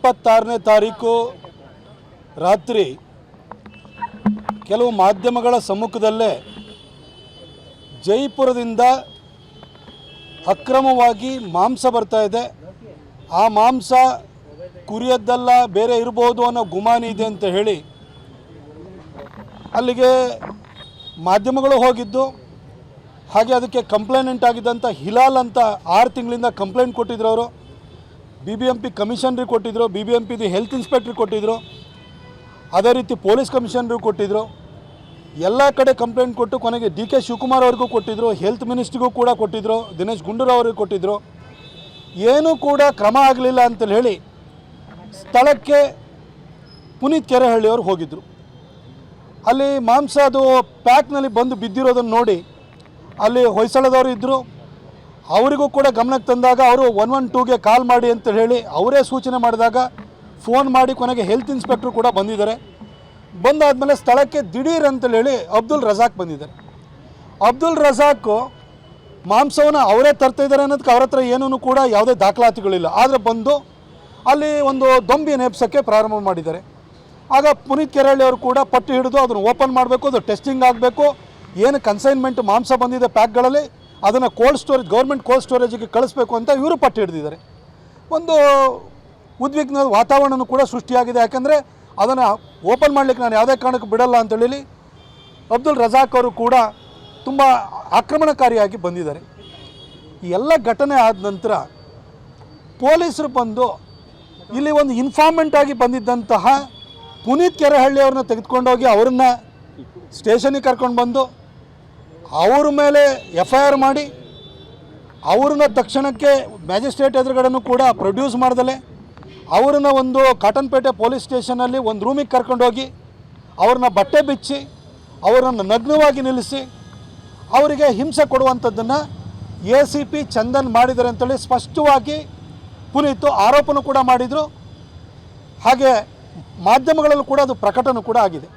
26ನೇ ತಾರೀಕು ರಾತ್ರಿ ಕೆಲವು ಮಾಧ್ಯಮಗಳ ಸಮ್ಮುಖದಲ್ಲೇ ಜೈಪುರದಿಂದ ಅಕ್ರಮವಾಗಿ ಮಾಂಸ ಬರ್ತಾ ಇದೆ, ಆ ಮಾಂಸ ಕುರಿಯದ್ದಲ್ಲ ಬೇರೆ ಇರಬಹುದು ಅನ್ನೋ ಗುಮಾನಿ ಇದೆ ಅಂತ ಹೇಳಿ ಅಲ್ಲಿಗೆ ಮಾಧ್ಯಮಗಳು ಹೋಗಿದ್ದು. ಹಾಗೆ ಅದಕ್ಕೆ ಕಂಪ್ಲೇಂಟ್ ಆಗಿದ್ದಂಥ ಹಿಲಾಲ್ ಅಂತ 6 ತಿಂಗಳಿಂದ ಕಂಪ್ಲೇಂಟ್ ಕೊಟ್ಟಿದ್ರು. ಅವರು BBMP ಕಮಿಷನರಿಗೆ ಕೊಟ್ಟಿದ್ದರು, BBMPದು ಹೆಲ್ತ್ ಇನ್ಸ್ಪೆಕ್ಟ್ರಿಗೆ ಕೊಟ್ಟಿದ್ದರು, ಅದೇ ರೀತಿ ಪೊಲೀಸ್ ಕಮಿಷನರಿಗೆ ಕೊಟ್ಟಿದ್ದರು. ಎಲ್ಲ ಕಡೆ ಕಂಪ್ಲೇಂಟ್ ಕೊಟ್ಟು ಕೊನೆಗೆ DK ಶಿವಕುಮಾರ್ ಅವ್ರಿಗೂ ಕೊಟ್ಟಿದ್ದರು, ಹೆಲ್ತ್ ಮಿನಿಸ್ಟ್ರಿಗೂ ಕೂಡ ಕೊಟ್ಟಿದ್ದರು, ದಿನೇಶ್ ಗುಂಡೂರಾವ್ ಅವ್ರಿಗೆ ಕೊಟ್ಟಿದ್ದರು. ಏನೂ ಕೂಡ ಕ್ರಮ ಆಗಲಿಲ್ಲ ಅಂತೇಳಿ ಹೇಳಿ ಸ್ಥಳಕ್ಕೆ ಪುನೀತ್ ಕೆರೆಹಳ್ಳಿಯವರು ಹೋಗಿದ್ದರು. ಅಲ್ಲಿ ಮಾಂಸ ಅದು ಪ್ಯಾಕ್ನಲ್ಲಿ ಬಂದು ಬಿದ್ದಿರೋದನ್ನು ನೋಡಿ ಅಲ್ಲಿ ಹೊಯ್ಸಳದವರು ಇದ್ದರು, ಅವರಿಗೂ ಕೂಡ ಗಮನಕ್ಕೆ ತಂದಾಗ ಅವರು 112ಗೆ ಕಾಲ್ ಮಾಡಿ ಅಂತ ಹೇಳಿ ಅವರೇ ಸೂಚನೆ ಮಾಡಿದಾಗ ಫೋನ್ ಮಾಡಿ ಕೊನೆಗೆ ಹೆಲ್ತ್ ಇನ್ಸ್ಪೆಕ್ಟ್ರು ಕೂಡ ಬಂದಿದ್ದಾರೆ. ಬಂದಾದಮೇಲೆ ಸ್ಥಳಕ್ಕೆ ದಿಢೀರ್ ಅಂತೇಳಿ ಹೇಳಿ ಅಬ್ದುಲ್ ರಜಾಕ್ ಬಂದಿದ್ದಾರೆ. ಅಬ್ದುಲ್ ರಜಾಕ್ ಮಾಂಸವನ್ನು ಅವರೇ ತರ್ತಾಯಿದ್ದಾರೆ ಅನ್ನೋದಕ್ಕೆ ಅವ್ರ ಹತ್ರ ಏನೂ ಕೂಡ ಯಾವುದೇ ದಾಖಲಾತಿಗಳಿಲ್ಲ. ಆದರೆ ಬಂದು ಅಲ್ಲಿ ಒಂದು ದೊಂಬಿ ನೇಪ್ಸೋಕ್ಕೆ ಪ್ರಾರಂಭ ಮಾಡಿದ್ದಾರೆ. ಆಗ ಪುನೀತ್ ಕೆರೆಹಳ್ಳಿ ಅವರು ಕೂಡ ಪಟ್ಟಿ ಹಿಡಿದು ಅದನ್ನು ಓಪನ್ ಮಾಡಬೇಕು, ಅದು ಟೆಸ್ಟಿಂಗ್ ಆಗಬೇಕು, ಏನು ಕನ್ಸೈನ್ಮೆಂಟ್ ಮಾಂಸ ಬಂದಿದೆ ಪ್ಯಾಕ್ಗಳಲ್ಲಿ ಅದನ್ನು ಕೋಲ್ಡ್ ಸ್ಟೋರೇಜ್ ಗೌರ್ಮೆಂಟ್ ಕೋಲ್ಡ್ ಸ್ಟೋರೇಜಿಗೆ ಕಳಿಸ್ಬೇಕು ಅಂತ ಇವರು ಪಟ್ಟಿ ಹಿಡಿದಿದ್ದಾರೆ. ಒಂದು ಉದ್ವಿಗ್ನ ವಾತಾವರಣನೂ ಕೂಡ ಸೃಷ್ಟಿಯಾಗಿದೆ. ಯಾಕಂದರೆ ಅದನ್ನು ಓಪನ್ ಮಾಡಲಿಕ್ಕೆ ನಾನು ಯಾವುದೇ ಕಾರಣಕ್ಕೂ ಬಿಡಲ್ಲ ಅಂತೇಳಿ ಅಬ್ದುಲ್ ರಜಾಕ್ ಅವರು ಕೂಡ ತುಂಬ ಆಕ್ರಮಣಕಾರಿಯಾಗಿ ಬಂದಿದ್ದಾರೆ. ಈ ಎಲ್ಲ ಘಟನೆ ಆದ ನಂತರ ಪೊಲೀಸರು ಬಂದು ಇಲ್ಲಿ ಒಂದು ಇನ್ಫಾರ್ಮೆಂಟ್ ಆಗಿ ಬಂದಿದ್ದಂತಹ ಪುನೀತ್ ಕೆರೆಹಳ್ಳಿ ಅವ್ರನ್ನ ತೆಗೆದುಕೊಂಡೋಗಿ ಅವರನ್ನು ಸ್ಟೇಷನಿಗೆ ಕರ್ಕೊಂಡು ಬಂದು ಅವ್ರ ಮೇಲೆ FIR ಮಾಡಿ ಅವ್ರನ್ನ ತಕ್ಷಣಕ್ಕೆ ಮ್ಯಾಜಿಸ್ಟ್ರೇಟ್ ಎದುರುಗಡೆನೂ ಕೂಡ ಪ್ರೊಡ್ಯೂಸ್ ಮಾಡ್ದಲೆ ಅವ್ರನ್ನ ಒಂದು ಕಾಟನ್ಪೇಟೆ ಪೊಲೀಸ್ ಸ್ಟೇಷನಲ್ಲಿ ಒಂದು ರೂಮಿಗೆ ಕರ್ಕೊಂಡೋಗಿ ಅವ್ರನ್ನ ಬಟ್ಟೆ ಬಿಚ್ಚಿ ಅವರನ್ನು ನಗ್ನವಾಗಿ ನಿಲ್ಲಿಸಿ ಅವರಿಗೆ ಹಿಂಸೆ ಕೊಡುವಂಥದ್ದನ್ನು ACP ಚಂದನ್ ಮಾಡಿದ್ದಾರೆ ಅಂತೇಳಿ ಸ್ಪಷ್ಟವಾಗಿ ಪುನೀತ್ ಆರೋಪನೂ ಕೂಡ ಮಾಡಿದರು. ಹಾಗೆ ಮಾಧ್ಯಮಗಳಲ್ಲೂ ಕೂಡ ಅದು ಪ್ರಕಟನೂ ಕೂಡ ಆಗಿದೆ.